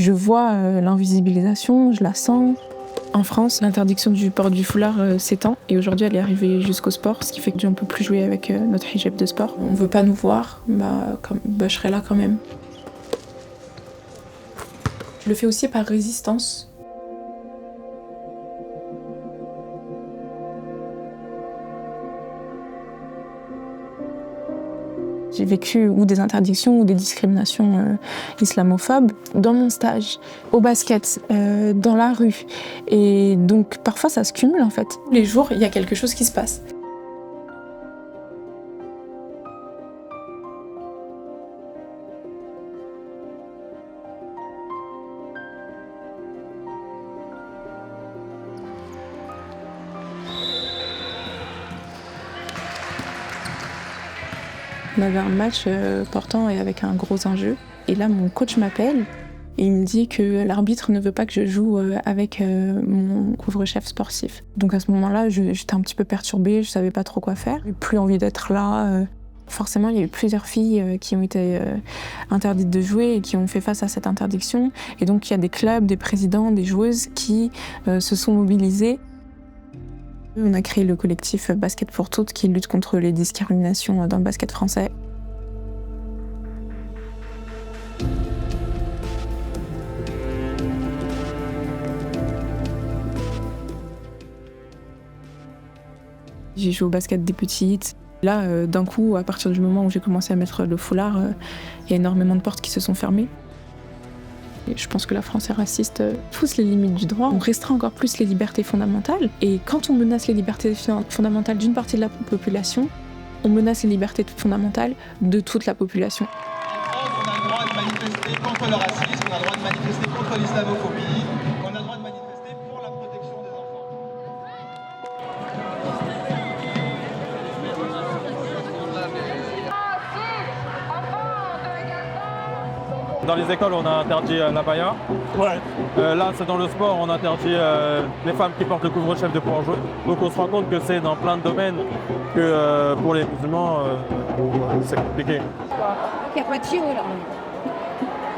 Je vois l'invisibilisation, je la sens. En France, l'interdiction du port du foulard s'étend et aujourd'hui elle est arrivée jusqu'au sport, ce qui fait qu'on ne peut plus jouer avec notre hijab de sport. On ne veut pas nous voir, je serai là quand même. Je le fais aussi par résistance. J'ai vécu ou des interdictions ou des discriminations islamophobes dans mon stage, au basket, dans la rue. Et donc parfois ça se cumule en fait. Tous les jours, il y a quelque chose qui se passe. On avait un match important et avec un gros enjeu. Et là, mon coach m'appelle et il me dit que l'arbitre ne veut pas que je joue avec mon couvre-chef sportif. Donc à ce moment-là, j'étais un petit peu perturbée, je savais pas trop quoi faire. J'ai plus envie d'être là. Forcément, il y a eu plusieurs filles qui ont été interdites de jouer et qui ont fait face à cette interdiction. Et donc il y a des clubs, des présidents, des joueuses qui se sont mobilisés. On a créé le collectif Basket pour toutes qui lutte contre les discriminations dans le basket français. J'ai joué au basket des petites. Là, d'un coup, à partir du moment où j'ai commencé à mettre le foulard, il y a énormément de portes qui se sont fermées. Et je pense que la France est raciste, pousse les limites du droit. On restreint encore plus les libertés fondamentales. Et quand on menace les libertés fondamentales d'une partie de la population, on menace les libertés fondamentales de toute la population. En France, on a le droit de manifester contre le racisme, on a le droit de manifester contre l'islamophobie, on a le droit de manifester pour la protection des enfants. Dans les écoles, on a interdit l'abaya. Ouais. Là, c'est dans le sport, on interdit les femmes qui portent le couvre-chef de pouvoir jouer. Donc on se rend compte que c'est dans plein de domaines que pour les musulmans, c'est compliqué.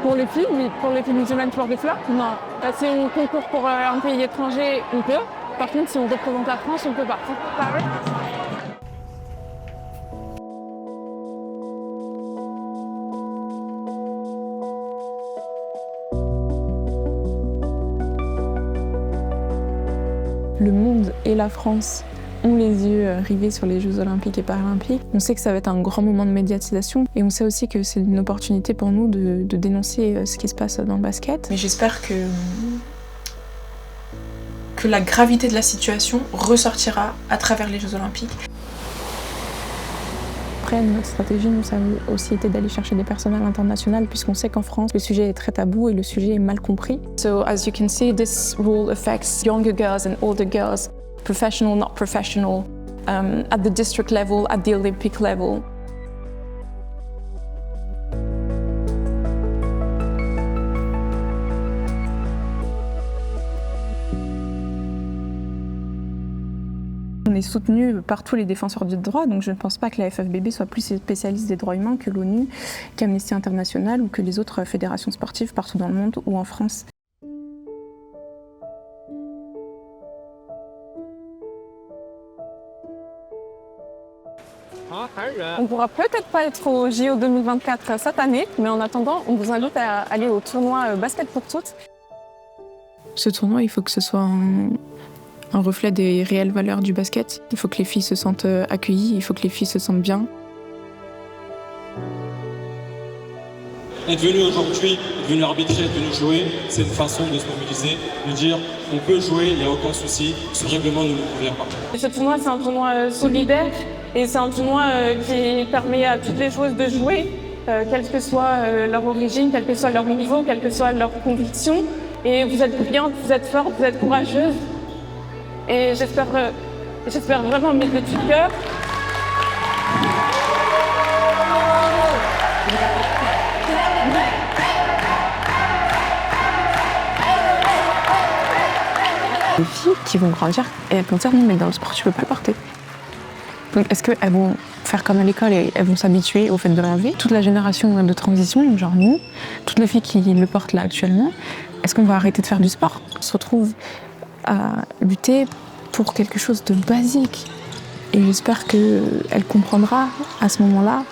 Pour les filles, oui. Pour les filles musulmanes qui portent des fleurs, non. Si on concourt pour un pays étranger, on peut. Par contre, si on représente la France, on ne peut pas. Le monde et la France ont les yeux rivés sur les Jeux Olympiques et Paralympiques. On sait que ça va être un grand moment de médiatisation et on sait aussi que c'est une opportunité pour nous de dénoncer ce qui se passe dans le basket. Mais j'espère que la gravité de la situation ressortira à travers les Jeux Olympiques. Après, notre stratégie, nous, ça a aussi été d'aller chercher des personnes à l'international, puisqu'on sait qu'en France, le sujet est très tabou et le sujet est mal compris. So, as you can see, this rule affects younger girls and older girls, professional, not professional, at the district level, at the Olympic level. On est soutenu par tous les défenseurs du droit, donc je ne pense pas que la FFBB soit plus spécialiste des droits humains que l'ONU, qu'Amnesty International ou que les autres fédérations sportives partout dans le monde ou en France. On ne pourra peut-être pas être au JO 2024 cette année, mais en attendant, on vous invite à aller au tournoi Basket pour toutes. Ce tournoi, il faut que ce soit un reflet des réelles valeurs du basket. Il faut que les filles se sentent accueillies, il faut que les filles se sentent bien. Être venu aujourd'hui, être venu arbitrer, être venu jouer, c'est une façon de se mobiliser, de dire on peut jouer, il n'y a aucun souci, ce règlement ne nous convient pas. Ce tournoi, c'est un tournoi solidaire et c'est un tournoi qui permet à toutes les joueuses de jouer, quelle que soit leur origine, quel que soit leur niveau, quelle que soit leur conviction. Et vous êtes brillantes, vous êtes fortes, vous êtes courageuses. Et j'espère vraiment mettre de tout cœur. Les filles qui vont grandir et elles vont dire non mais dans le sport tu peux pas le porter. Donc est-ce qu'elles vont faire comme à l'école et elles vont s'habituer au fait de l'enlever. Toute la génération de transition, genre nous, toutes les filles qui le portent là actuellement, est-ce qu'on va arrêter de faire du sport? On se retrouve à lutter pour quelque chose de basique. Et j'espère qu'elle comprendra à ce moment-là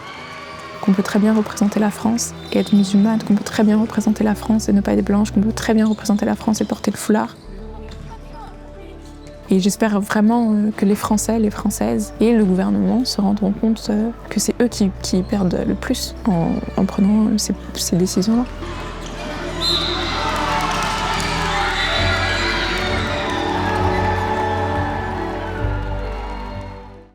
qu'on peut très bien représenter la France et être musulmane, qu'on peut très bien représenter la France et ne pas être blanche, qu'on peut très bien représenter la France et porter le foulard. Et j'espère vraiment que les Français, les Françaises et le gouvernement se rendront compte que c'est eux qui perdent le plus en prenant ces décisions-là.